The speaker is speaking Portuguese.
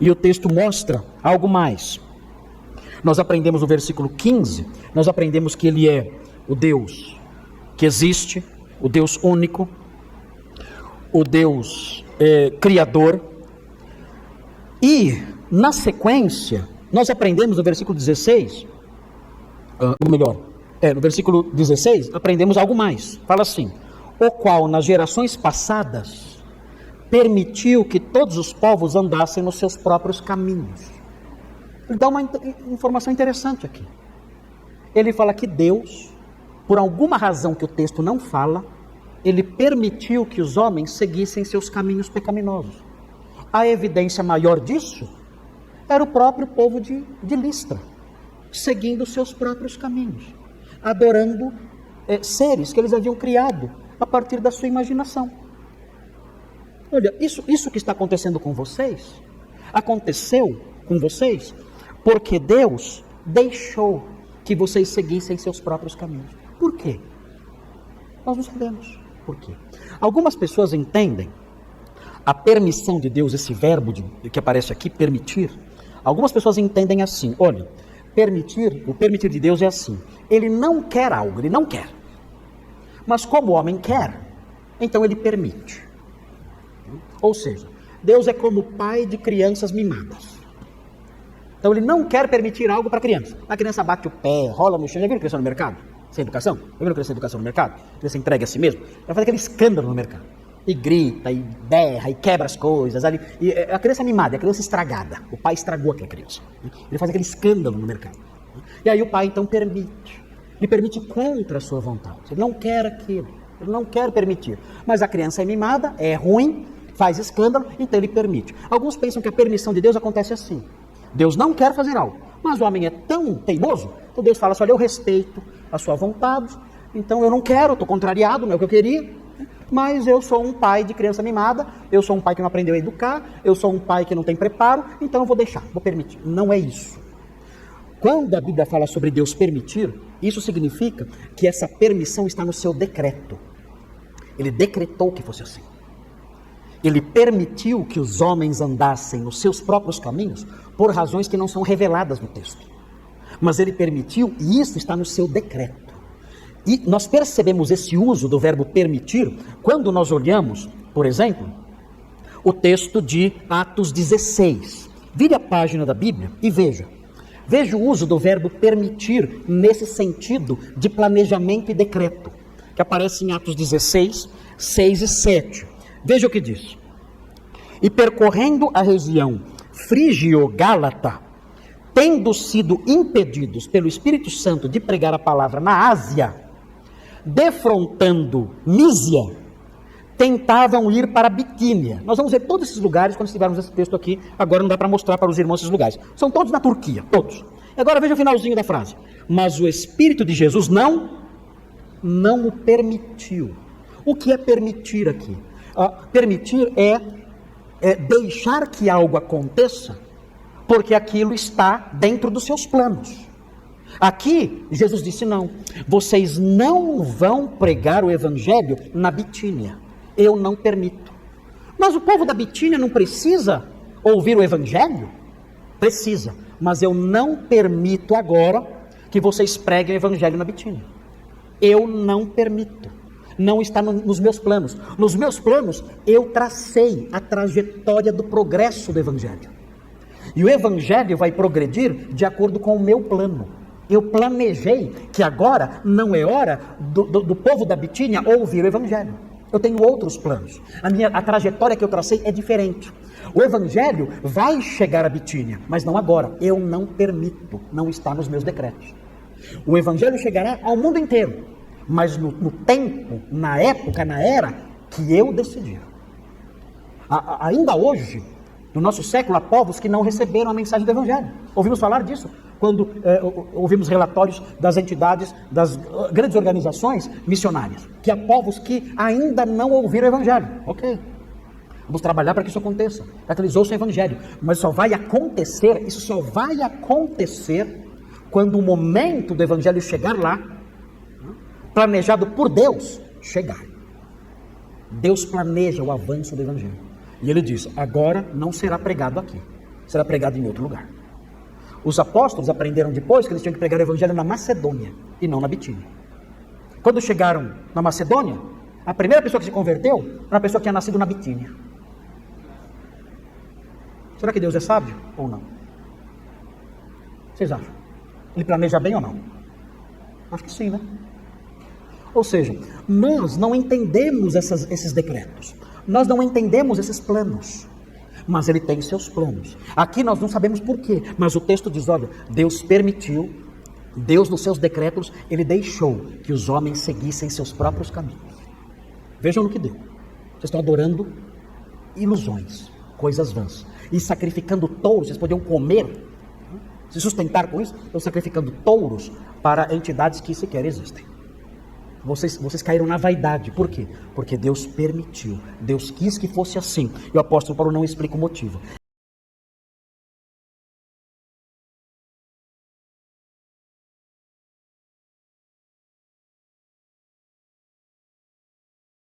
E o texto mostra algo mais. Nós aprendemos no versículo 15, nós aprendemos que ele é o Deus que existe, o Deus único, o Deus criador. E na sequência, nós aprendemos no versículo 16, no versículo 16, aprendemos algo mais. Fala assim: o qual nas gerações passadas permitiu que todos os povos andassem nos seus próprios caminhos. Ele dá uma informação interessante aqui. Ele fala que Deus, por alguma razão que o texto não fala, ele permitiu que os homens seguissem seus caminhos pecaminosos. A evidência maior disso era o próprio povo de Listra, seguindo seus próprios caminhos, adorando seres que eles haviam criado a partir da sua imaginação. Olha, isso que está acontecendo com vocês, aconteceu com vocês porque Deus deixou que vocês seguissem seus próprios caminhos. Por quê? Nós não sabemos por quê. Algumas pessoas entendem a permissão de Deus, esse verbo que aparece aqui, permitir. Algumas pessoas entendem assim: olha, o permitir de Deus é assim: ele não quer algo, ele não quer, mas como o homem quer, então ele permite. Ou seja, Deus é como pai de crianças mimadas. Então ele não quer permitir algo para a criança. A criança bate o pé, rola no chão. Já viram criança no mercado? Sem educação? Já viram criança sem educação no mercado? A criança entrega a si mesmo. Ela faz aquele escândalo no mercado. E grita, e berra, e quebra as coisas. E a criança é mimada, a criança estragada. O pai estragou aquela criança. Ele faz aquele escândalo no mercado. E aí o pai então permite. Ele permite contra a sua vontade. Ele não quer aquilo. Ele não quer permitir. Mas a criança é mimada, é ruim, faz escândalo, então ele permite. Alguns pensam que a permissão de Deus acontece assim: Deus não quer fazer algo, mas o homem é tão teimoso, então Deus fala assim: olha, eu respeito a sua vontade, então eu não quero, estou contrariado, não é o que eu queria, mas eu sou um pai de criança mimada, eu sou um pai que não aprendeu a educar, eu sou um pai que não tem preparo, então eu vou deixar, vou permitir. Não é isso. Quando a Bíblia fala sobre Deus permitir, isso significa que essa permissão está no seu decreto. Ele decretou que fosse assim. Ele permitiu que os homens andassem nos seus próprios caminhos por razões que não são reveladas no texto. Mas ele permitiu, e isso está no seu decreto. E nós percebemos esse uso do verbo permitir quando nós olhamos, por exemplo, o texto de Atos 16. Vire a página da Bíblia e veja. Veja o uso do verbo permitir nesse sentido de planejamento e decreto, que aparece em Atos 16, 6 e 7. Veja o que diz: e percorrendo a região frígio-gálata, tendo sido impedidos pelo Espírito Santo de pregar a palavra na Ásia, defrontando Mísia, tentavam ir para Bitínia. Nós vamos ver todos esses lugares quando estivermos esse texto aqui. Agora não dá para mostrar para os irmãos esses lugares. São todos na Turquia, todos. Agora veja o finalzinho da frase: mas o Espírito de Jesus não o permitiu. O que é permitir aqui? Permitir é deixar que algo aconteça, porque aquilo está dentro dos seus planos. Aqui, Jesus disse: não, vocês não vão pregar o evangelho na Bitínia, eu não permito. Mas o povo da Bitínia não precisa ouvir o evangelho? Precisa, mas eu não permito agora que vocês preguem o evangelho na Bitínia. Eu não permito. Não está nos meus planos. Nos meus planos, eu tracei a trajetória do progresso do evangelho. E o evangelho vai progredir de acordo com o meu plano. Eu planejei que agora não é hora do povo da Bitínia ouvir o evangelho. Eu tenho outros planos. A trajetória que eu tracei é diferente. O evangelho vai chegar a Bitínia, mas não agora. Eu não permito, não está nos meus decretos. O evangelho chegará ao mundo inteiro, mas no tempo, na época, na era que eu decidi. Ainda hoje, no nosso século, há povos que não receberam a mensagem do evangelho. Ouvimos falar disso quando ouvimos relatórios das entidades, das grandes organizações missionárias, que há povos que ainda não ouviram o evangelho. Ok, vamos trabalhar para que isso aconteça, para que eles ouçam o evangelho. Mas isso só vai acontecer quando o momento do evangelho chegar lá, planejado por Deus, chegar. Deus planeja o avanço do evangelho. E ele diz: agora não será pregado aqui. será pregado em outro lugar. Os apóstolos aprenderam depois que eles tinham que pregar o evangelho na Macedônia e não na Bitínia. Quando chegaram na Macedônia, a primeira pessoa que se converteu era uma pessoa que tinha nascido na Bitínia. Será que Deus é sábio ou não? Vocês acham? Ele planeja bem ou não? Acho que sim, né? Ou seja, nós não entendemos esses decretos. Nós não entendemos esses planos. Mas ele tem seus planos. Aqui nós não sabemos por quê. Mas o texto diz, olha, Deus permitiu, Deus nos seus decretos, ele deixou que os homens seguissem seus próprios caminhos. Vejam no que deu. Vocês estão adorando ilusões, coisas vãs. E sacrificando touros, vocês podiam comer, se sustentar com isso, estão sacrificando touros para entidades que sequer existem. Vocês caíram na vaidade. Por quê? Porque Deus permitiu. Deus quis que fosse assim. E o apóstolo Paulo não explica o motivo.